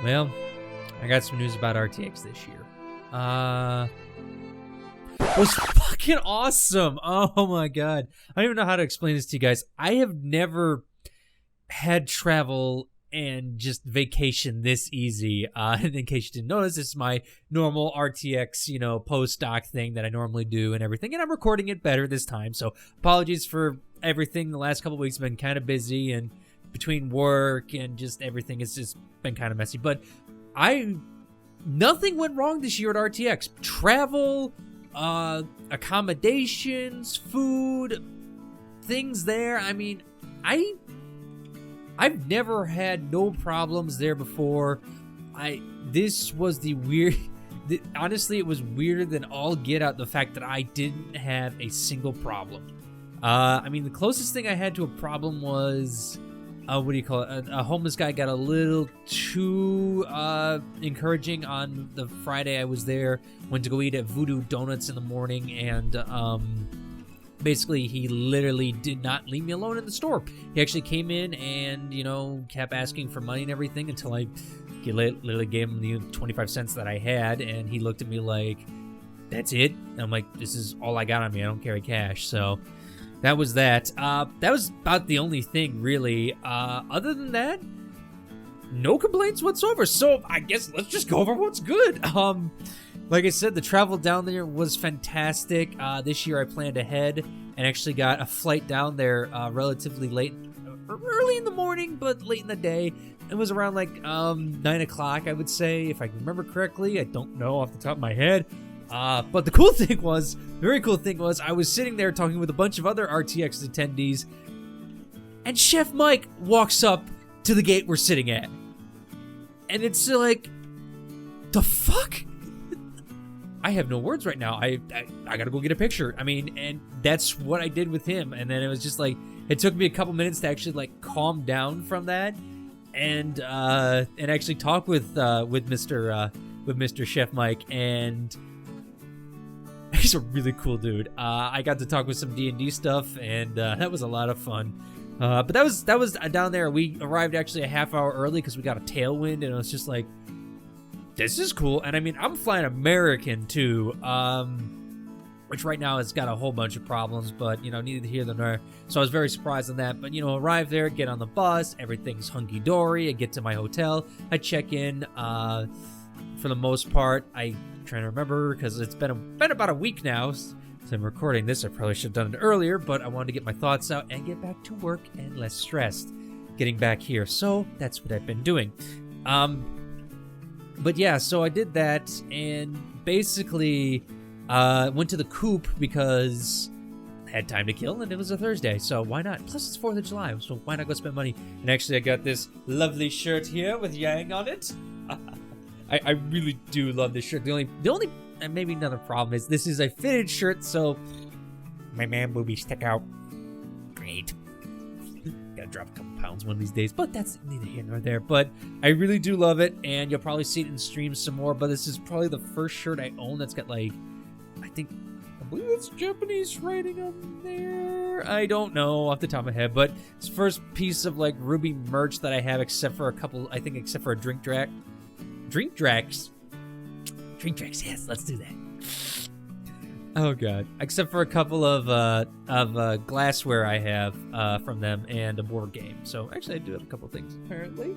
Well, I got some news about RTX this year. Was fucking awesome. Oh my god. I don't even know how to explain this to you guys. I have never had travel and just vacation this easy. And in case you didn't notice, this is my normal RTX, post-doc thing that I normally do and everything. And I'm recording it better this time. So apologies for everything. The last couple of weeks have been kind of busy, and between work and just everything, it's just been kind of messy. But nothing went wrong this year at RTX. Travel, accommodations, food, things there. I mean, I've never had no problems there before. This was the weird. Honestly, it was weirder than all get out, the fact that I didn't have a single problem. I mean, the closest thing I had to a problem was, what do you call it? A homeless guy got a little too encouraging on the Friday I was there. Went to go eat at Voodoo Donuts in the morning, and basically he literally did not leave me alone in the store. He actually came in and, kept asking for money and everything until I literally gave him the 25 cents that I had, and he looked at me like, "That's it?" And I'm like, "This is all I got on me. I don't carry cash." So that was that. That was about the only thing, really. Other than that, no complaints whatsoever. So I guess let's just go over what's good. Like I said, the travel down there was fantastic. This year I planned ahead and actually got a flight down there relatively late, early in the morning, but late in the day. It was around like 9 o'clock, I would say, if I can remember correctly. I don't know off the top of my head. But the very cool thing was, I was sitting there talking with a bunch of other RTX attendees, and Chef Mike walks up to the gate we're sitting at. And it's like, the fuck? I have no words right now. I gotta go get a picture. I mean, and that's what I did with him. And then it was just like, it took me a couple minutes to actually like calm down from that, and actually talk with Mr. Chef Mike. And he's a really cool dude. I got to talk with some D&D stuff, and that was a lot of fun. But that was down there. We arrived actually a half hour early because we got a tailwind, and it was just like, this is cool. And I mean, I'm flying American too, which right now has got a whole bunch of problems, but neither here nor there. So I was very surprised on that. But arrive there, get on the bus, everything's hunky dory. I get to my hotel, I check in. For the most part, I'm trying to remember because it's been about a week now since I'm recording this. I probably should have done it earlier, but I wanted to get my thoughts out and get back to work and less stressed getting back here. So that's what I've been doing. But yeah, so I did that, and basically went to the Coop because I had time to kill, and it was a Thursday, so why not? Plus, it's 4th of July, so why not go spend money? And actually, I got this lovely shirt here with Yang on it. I really do love this shirt. The only and maybe another problem is this is a fitted shirt, so my man boobies stick out. Great. Gotta drop a couple pounds one of these days, but that's neither here nor there. But I really do love it, and you'll probably see it in streams some more. But this is probably the first shirt I own that's got, like, I believe it's Japanese writing on there. I don't know off the top of my head, but it's the first piece of like Ruby merch that I have, except for a Drink Drax. Yes, let's do that. Oh god! Except for a couple of glassware I have from them, and a board game. So actually, I do have a couple things. Apparently,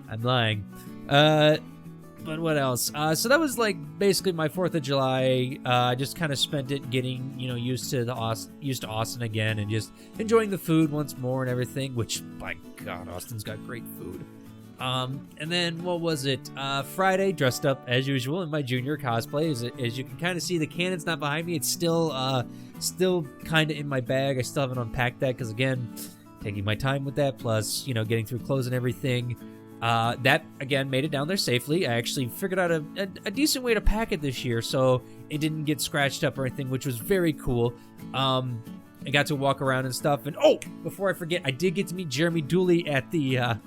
I'm lying. But what else? So that was like basically my 4th of July. I just kind of spent it getting used to Austin again, and just enjoying the food once more and everything. Which, by God, Austin's got great food. And then what was it? Friday, dressed up as usual in my junior cosplay. As you can kind of see, the cannon's not behind me. It's still kind of in my bag. I still haven't unpacked that because, again, taking my time with that. Plus, getting through clothes and everything. That again made it down there safely. I actually figured out a decent way to pack it this year, so it didn't get scratched up or anything, which was very cool. I got to walk around and stuff. And before I forget, I did get to meet Jeremy Dooley at the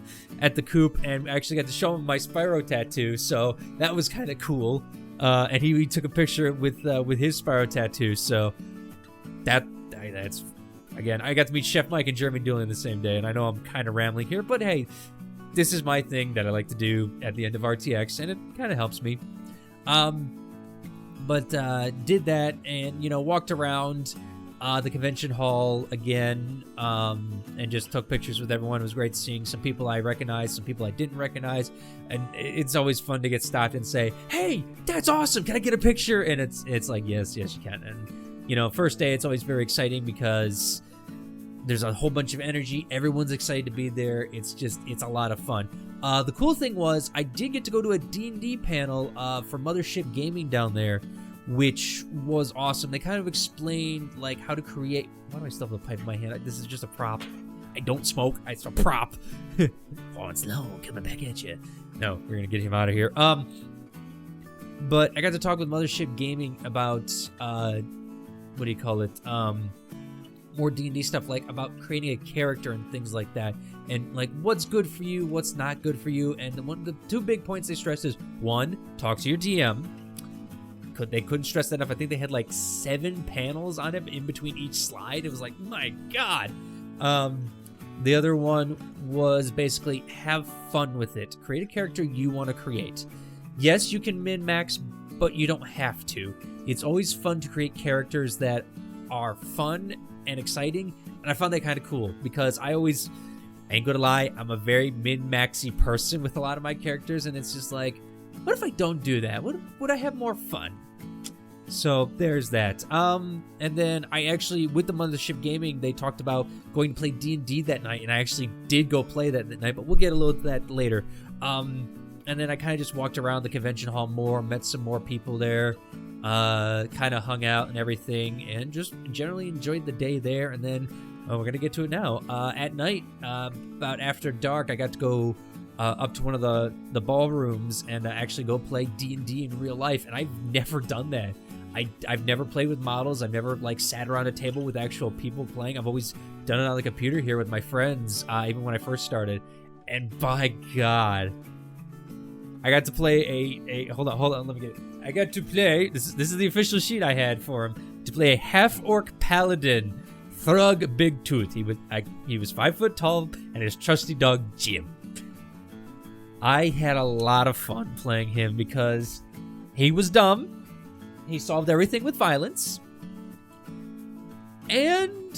Coop, and actually got to show him my Spyro tattoo. So that was kind of cool. And he took a picture with his Spyro tattoo. So that's again, I got to meet Chef Mike and Jeremy Dooley in the same day. And I know I'm kind of rambling here, but hey, this is my thing that I like to do at the end of RTX, and it kind of helps me. But did that, and walked around the convention hall again, and just took pictures with everyone. It was great seeing some people I recognized, some people I didn't recognize, and it's always fun to get stopped and say, "Hey, that's awesome! Can I get a picture?" And it's like, yes, you can. And first day, it's always very exciting because there's a whole bunch of energy. Everyone's excited to be there. It's a lot of fun. The cool thing was I did get to go to a D&D panel for Mothership Gaming down there, which was awesome. They kind of explained like how to create. Why do I still have a pipe in my hand? This is just a prop. I don't smoke. It's a prop. Oh, it's low. Coming back at you. No, we're gonna get him out of here. But I got to talk with Mothership Gaming about what do you call it? More D&D stuff, like about creating a character and things like that, and like what's good for you, what's not good for you. And the two big points they stressed is, one, talk to your DM. They couldn't stress that enough. I think they had like 7 panels on it in between each slide. It was like, my God. The other one was basically have fun with it. Create a character you want to create. Yes, you can min-max, but you don't have to. It's always fun to create characters that are fun and exciting, and I found that kind of cool because I ain't gonna lie, I'm a very min-maxy person with a lot of my characters, and it's just like, what if I don't do that? Would I have more fun? So there's that. And then I actually, with the Mothership Gaming, they talked about going to play D&D that night, and I actually did go play that night, but we'll get a little to that later. And then I kind of just walked around the convention hall more, met some more people there, kind of hung out and everything, and just generally enjoyed the day there. And then we're going to get to it now. At night, about after dark, I got to go up to one of the ballrooms and actually go play D&D in real life, and I've never done that. I've never played with models. I've never like sat around a table with actual people playing. I've always done it on the computer here with my friends, even when I first started. And by God, I got to play a hold on, let me get it. I got to play, this is the official sheet I had for him, to play a half-orc paladin, Thrug Big Tooth. He was 5 foot tall, and his trusty dog Jim. I had a lot of fun playing him because he was dumb. He solved everything with violence, and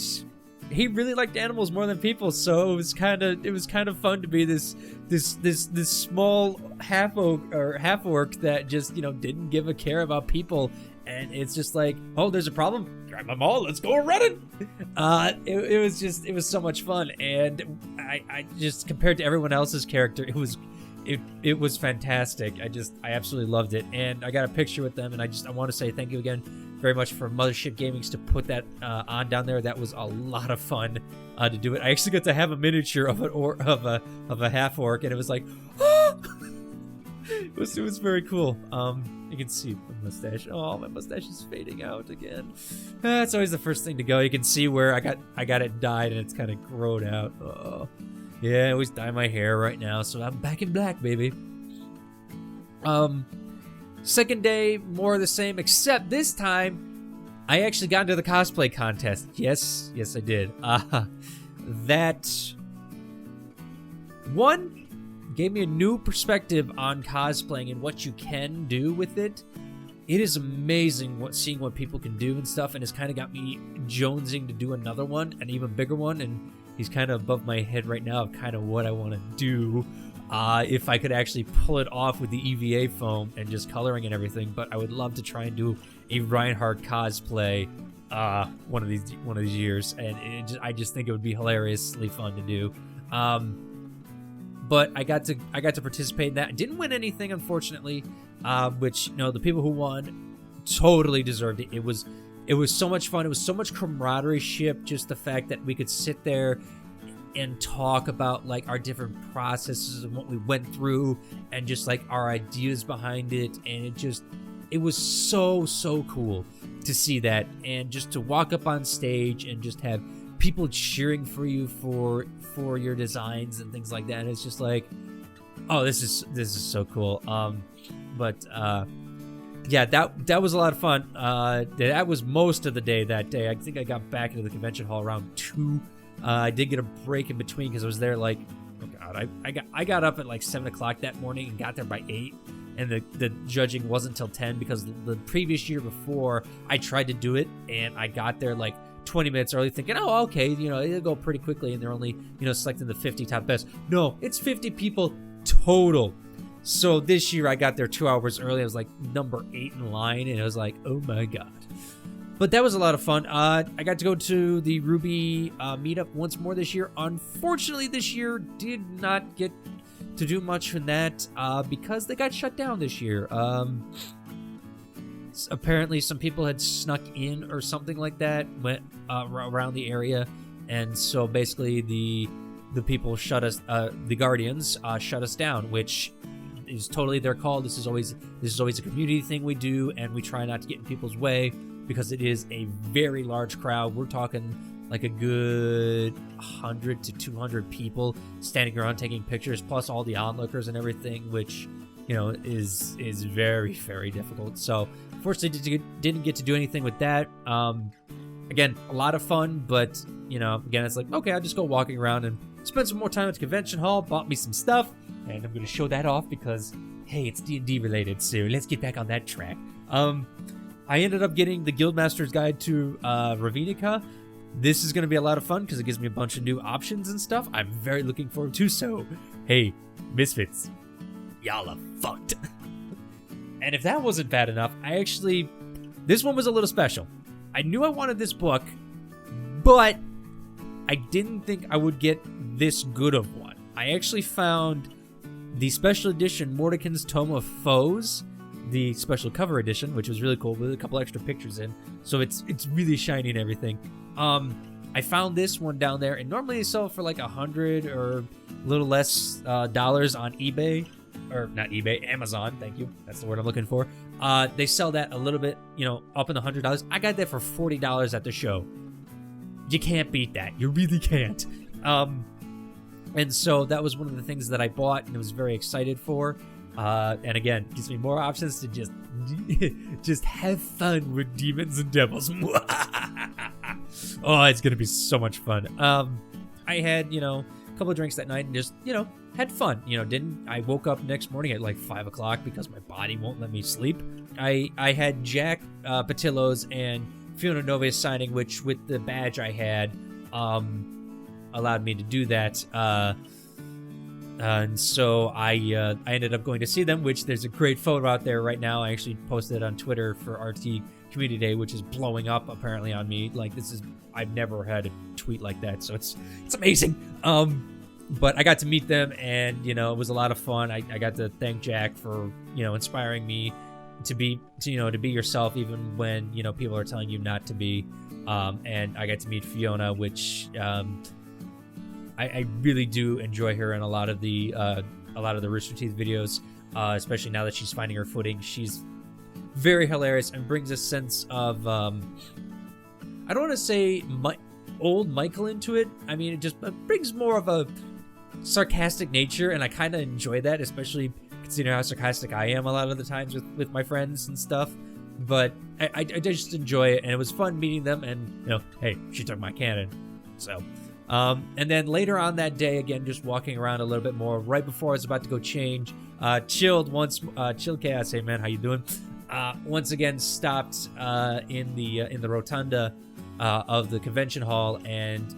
he really liked animals more than people. So it was kind of fun to be this small half orc that just didn't give a care about people. And it's just like, oh, there's a problem, grab my maul, let's go running. It was so much fun, and I just, compared to everyone else's character, it was fantastic. I absolutely loved it, and I got a picture with them, and I want to say thank you again very much for Mothership Gamings to put that on down there. That was a lot of fun to do it. I actually got to have a miniature of a half orc, and it was like, oh! it was very cool. You can see my mustache. Oh, my mustache is fading out again. That's always the first thing to go. You can see where I got it dyed, and it's kind of growed out. Oh. Yeah, I always dye my hair right now, so I'm back in black, baby. Second day, more of the same, except this time, I actually got into the cosplay contest. Yes, I did. That one gave me a new perspective on cosplaying and what you can do with it. It is amazing seeing what people can do and stuff, and it's kind of got me jonesing to do another one, an even bigger one, and he's kind of above my head right now of kind of what I want to do. If I could actually pull it off with the EVA foam and just coloring and everything, but I would love to try and do a Reinhardt cosplay one of these years, and I just think it would be hilariously fun to do. But I got to participate in that. I didn't win anything, unfortunately, which the people who won totally deserved it. It was so much fun. It was so much camaraderie ship. Just the fact that we could sit there and talk about like our different processes and what we went through, and just like our ideas behind it. And it was so cool to see that, and just to walk up on stage and just have people cheering for you for your designs and things like that. It's just like, oh, this is so cool. Yeah, that was a lot of fun. That was most of the day that day. I think I got back into the convention hall around 2. I did get a break in between because I was there like, oh God, I got up at like 7 o'clock that morning and got there by 8. And the judging wasn't till 10 because the previous year before I tried to do it and I got there like 20 minutes early thinking, oh, okay, it'll go pretty quickly and they're only, selecting the 50 top best. No, it's 50 people total. So this year I got there 2 hours early. I was like number 8 in line and I was like, oh my God. But that was a lot of fun. I got to go to the Ruby meetup once more this year. Unfortunately, this year did not get to do much in that because they got shut down this year. Apparently some people had snuck in or something like that, went around the area, and so basically the people shut us, the Guardians shut us down, which is totally their call. This is always a community thing we do, and we try not to get in people's way because it is a very large crowd. We're talking like a good 100 to 200 people standing around taking pictures, plus all the onlookers and everything, which is very, very difficult. So fortunately didn't get to do anything with that. Again, a lot of fun, but again, it's like, okay, I'll just go walking around and spend some more time at the convention hall. Bought me some stuff, and I'm going to show that off because hey, it's D&D related, so let's get back on that track. I ended up getting the Guildmaster's Guide to Ravnica. This is going to be a lot of fun because it gives me a bunch of new options and stuff I'm very looking forward to. So, hey, Misfits, y'all are fucked. And if that wasn't bad enough, this one was a little special. I knew I wanted this book, but I didn't think I would get this good of one. I actually found the special edition Mordenkainen's Tome of Foes, the special cover edition, which was really cool with a couple extra pictures in. So it's really shiny and everything. I found this one down there, and normally they sell it for like $100 or a little less dollars on eBay, or not eBay, Amazon. Thank you, that's the word I'm looking for. They sell that a little bit, up in the $100. I got that for $40 at the show. You can't beat that. You really can't. And so that was one of the things that I bought and was very excited for. And again, gives me more options to just have fun with demons and devils. Oh, it's gonna be so much fun. I had a couple of drinks that night and just had fun. I woke up next morning at like 5 o'clock because my body won't let me sleep. I had Jack Patillo's and Fiona Nove's signing, which with the badge I had allowed me to do that. And so I ended up going to see them, which there's a great photo out there right now. I actually posted it on Twitter for RT Community Day, which is blowing up apparently on me. Like, I've never had a tweet like that, so it's amazing. But I got to meet them, and it was a lot of fun. I got to thank Jack for inspiring me to be yourself even when people are telling you not to be. And I got to meet Fiona, which I really do enjoy her in a lot of the Rooster Teeth videos, especially now that she's finding her footing. She's very hilarious and brings a sense of I don't want to say old Michael into it. I mean, it brings more of a sarcastic nature, and I kind of enjoy that, especially considering how sarcastic I am a lot of the times with my friends and stuff. But I just enjoy it, and it was fun meeting them. And hey, she took my cannon, so. And then later on that day, again, just walking around a little bit more. Right before I was about to go change, Chilled Chaos. Hey man, how you doing? Once again, stopped in the rotunda of the convention hall and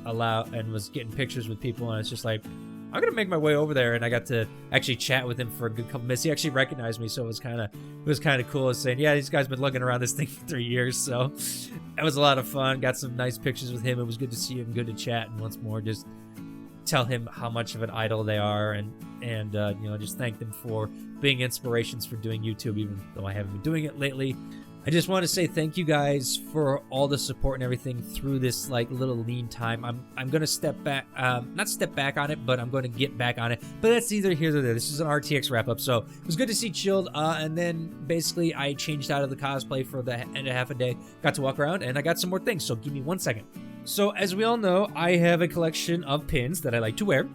was getting pictures with people. And it's just like, I'm gonna make my way over there, and I got to actually chat with him for a good couple minutes. He actually recognized me, so it was kind of cool. Saying, yeah, these guys been looking around this thing for 3 years, so that was a lot of fun. Got some nice pictures with him. It was good to see him, good to chat, and once more, just tell him how much of an idol they are, and just thank them for being inspirations for doing YouTube, even though I haven't been doing it lately. I just want to say thank you guys for all the support and everything through this like little lean time. I'm gonna step back, not step back on it, but I'm going to get back on it. But that's neither here nor there. This is an RTX wrap up, so it was good to see Chilled. And then basically I changed out of the cosplay for the end of half a day. Got to walk around, and I got some more things. So give me 1 second. So as we all know, I have a collection of pins that I like to wear.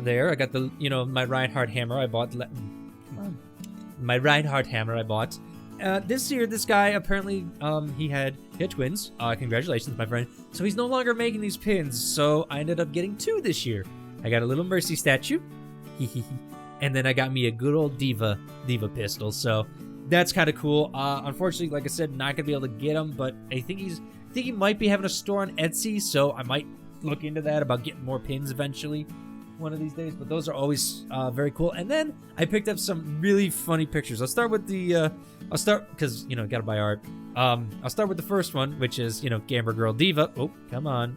There, I got the my Reinhardt hammer I bought. My Reinhardt hammer I bought. This year, this guy apparently he had twins. Congratulations, my friend. So he's no longer making these pins. So I ended up getting 2 this year. I got a little Mercy statue. And then I got me a good old Diva pistol. So that's kind of cool. Unfortunately, like I said, not gonna be able to get him, but I think he might be having a store on Etsy, so I might look into that about getting more pins eventually one of these days. But those are always very cool. And then I picked up some really funny pictures. I'll start with the because gotta buy art. I'll start with the first one, which is Gamer Girl Diva. Oh, come on,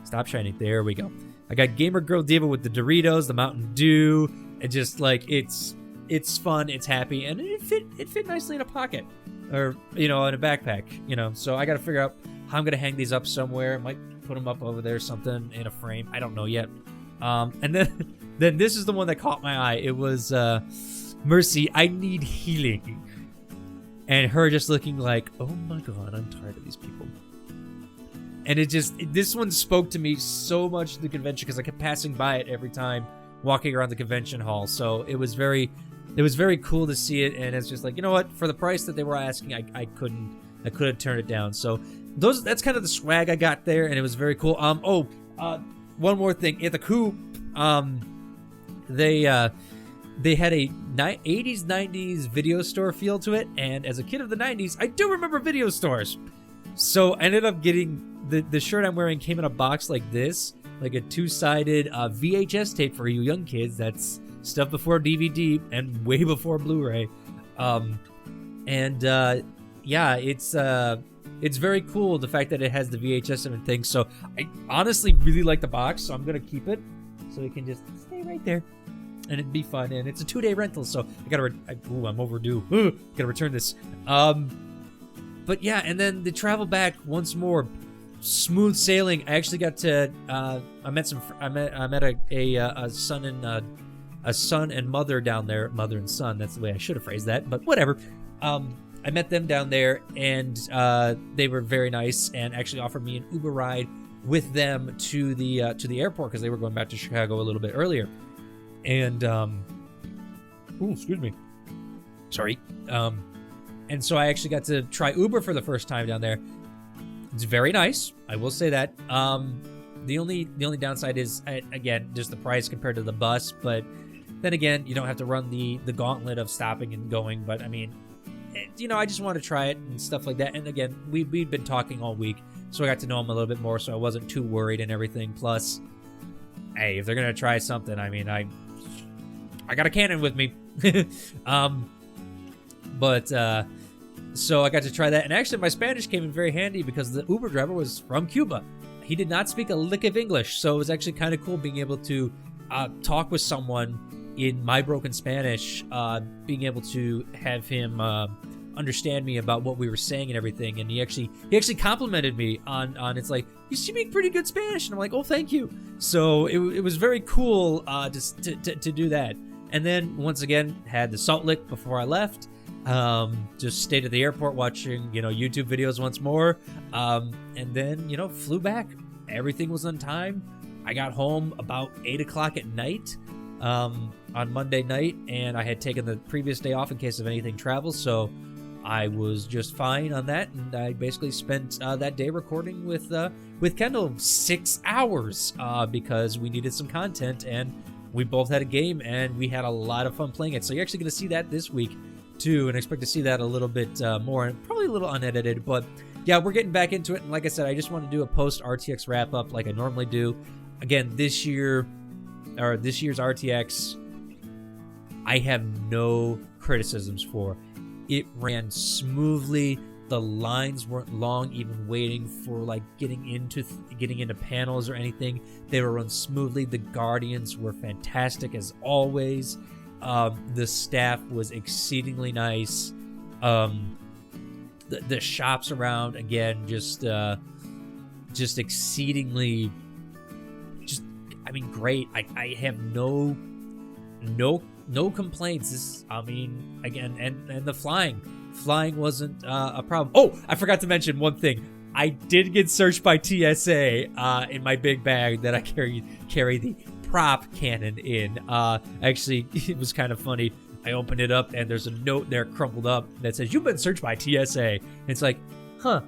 stop shining. There we go. I got Gamer Girl Diva with the Doritos, the Mountain Dew, and just like it's fun, it's happy, and it fit nicely in a pocket, or in a backpack. So I got to figure out how I'm gonna hang these up somewhere. I might put them up over there, something in a frame. I don't know yet. And then this is the one that caught my eye. It was Mercy, I need healing, and her just looking like, oh my god, I'm tired of these people. And this one spoke to me so much at the convention because I kept passing by it every time walking around the convention hall. So it was very cool to see it, and it's just like, you know what? For the price that they were asking, I couldn't turn it down. So that's kind of the swag I got there, and it was very cool. One more thing at the coop, they had a 80s 90s video store feel to it, and as a kid of the 90s, I do remember video stores. So I ended up getting the shirt I'm wearing came in a box like this, like a two-sided VHS tape for you young kids. That's stuff before DVD and way before Blu-ray. Yeah, it's very cool, the fact that it has the VHS and everything. So I honestly really like the box, so I'm gonna keep it so it can just stay right there, and it'd be fun. And it's a 2-day rental, so I'm overdue. Gotta return this. But yeah, and then the travel back once more, smooth sailing. I actually got to I met a son and mother down there, mother and son. That's the way I should have phrased that, but whatever. I met them down there, and they were very nice and actually offered me an Uber ride with them to the airport because they were going back to Chicago a little bit earlier. And excuse me, sorry. And so I actually got to try Uber for the first time down there. It's very nice, I will say that. The only downside is, again, just the price compared to the bus. But then again, you don't have to run the gauntlet of stopping and going. But I mean, I just want to try it and stuff like that. And again, we've been talking all week, so I got to know them a little bit more, so I wasn't too worried and everything. Plus, hey, if they're gonna try something, I mean, I got a cannon with me. So I got to try that, and actually my Spanish came in very handy because the Uber driver was from Cuba. He did not speak a lick of English, so it was actually kind of cool being able to talk with someone in my broken Spanish, being able to have him understand me about what we were saying and everything. And he actually complimented me on it's like, you speak pretty good Spanish, and I'm like, oh, thank you. So it was very cool just to do that. And then once again had the salt lick before I left. Just stayed at the airport watching, YouTube videos once more. And then, flew back. Everything was on time. I got home about 8 o'clock at night, on Monday night, and I had taken the previous day off in case of anything travel. So I was just fine on that. And I basically spent, that day recording with Kendall 6 hours, because we needed some content, and we both had a game, and we had a lot of fun playing it. So you're actually going to see that this week too, and expect to see that a little bit more, and probably a little unedited. But yeah, we're getting back into it, and like I said, I just want to do a post RTX wrap up like I normally do. Again, this year's RTX, I have no criticisms for. It ran smoothly. The lines weren't long, even waiting for like getting into panels or anything. They were run smoothly. The Guardians were fantastic as always. The staff was exceedingly nice. The shops around, again, just exceedingly, great. I have no complaints. Again, and the flying wasn't a problem. Oh, I forgot to mention one thing. I did get searched by TSA in my big bag that I carry the prop cannon in. Actually, it was kind of funny. I opened it up, and there's a note there crumpled up that says, "You've been searched by TSA." And it's like, huh,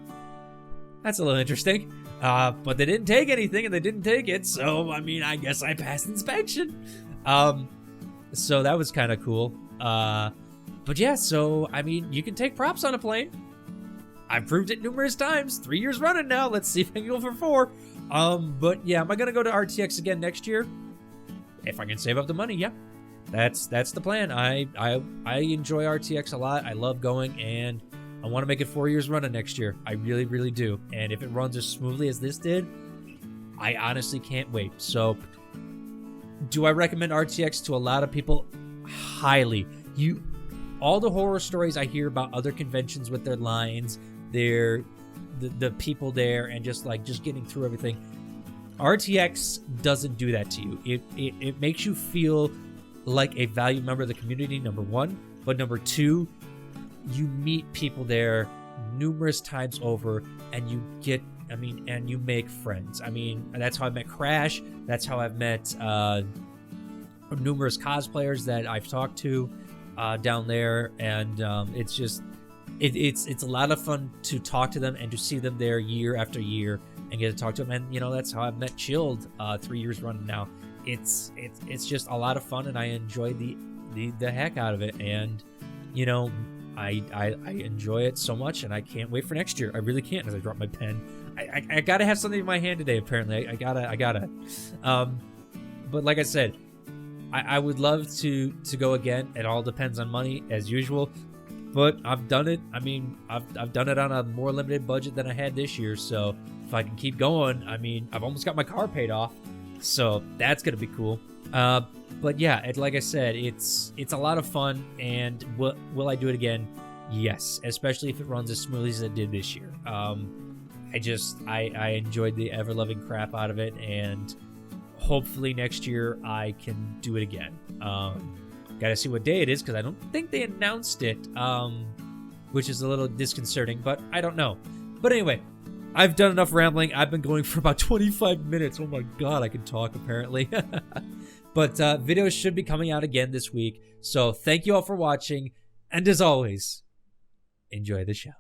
that's a little interesting. But they didn't take anything, and they didn't take it, so, I mean, I guess I passed inspection. So that was kind of cool. But yeah, so, I mean, you can take props on a plane. I've proved it numerous times, 3 years running now. Let's see if I can go for 4. But yeah, am I gonna go to RTX again next year? If I can save up the money, yeah. That's the plan. I enjoy RTX a lot. I love going, and I want to make it 4 years running next year. I really, really do. And if it runs as smoothly as this did, I honestly can't wait. So, do I recommend RTX to a lot of people? Highly. All the horror stories I hear about other conventions with their lines, the people there, and just getting through everything. RTX doesn't do that to you. It makes you feel like a valued member of the community, number one. But number two, you meet people there numerous times over, and you make friends. I mean, that's how I met Crash. That's how I've met numerous cosplayers that I've talked to down there, and it's just it's a lot of fun to talk to them and to see them there year after year and get to talk to them. And that's how I've met Chilled 3 years running now. It's just a lot of fun, and I enjoy the heck out of it. And I enjoy it so much, and I can't wait for next year. I really can't. As I drop my pen, I gotta have something in my hand today. Apparently, I gotta. But like I said, I would love to go again. It all depends on money, as usual. But I've done it. I mean, I've done it on a more limited budget than I had this year. So if I can keep going, I mean, I've almost got my car paid off. So that's gonna be cool. But yeah, like I said, it's a lot of fun. And will I do it again? Yes, especially if it runs as smoothly as it did this year. I enjoyed the ever-loving crap out of it, and hopefully next year I can do it again. Gotta see what day it is, because I don't think they announced it, which is a little disconcerting, but I don't know. But anyway, I've done enough rambling. I've been going for about 25 minutes. Oh my god, I can talk apparently. But videos should be coming out again this week. So thank you all for watching, and as always, enjoy the show.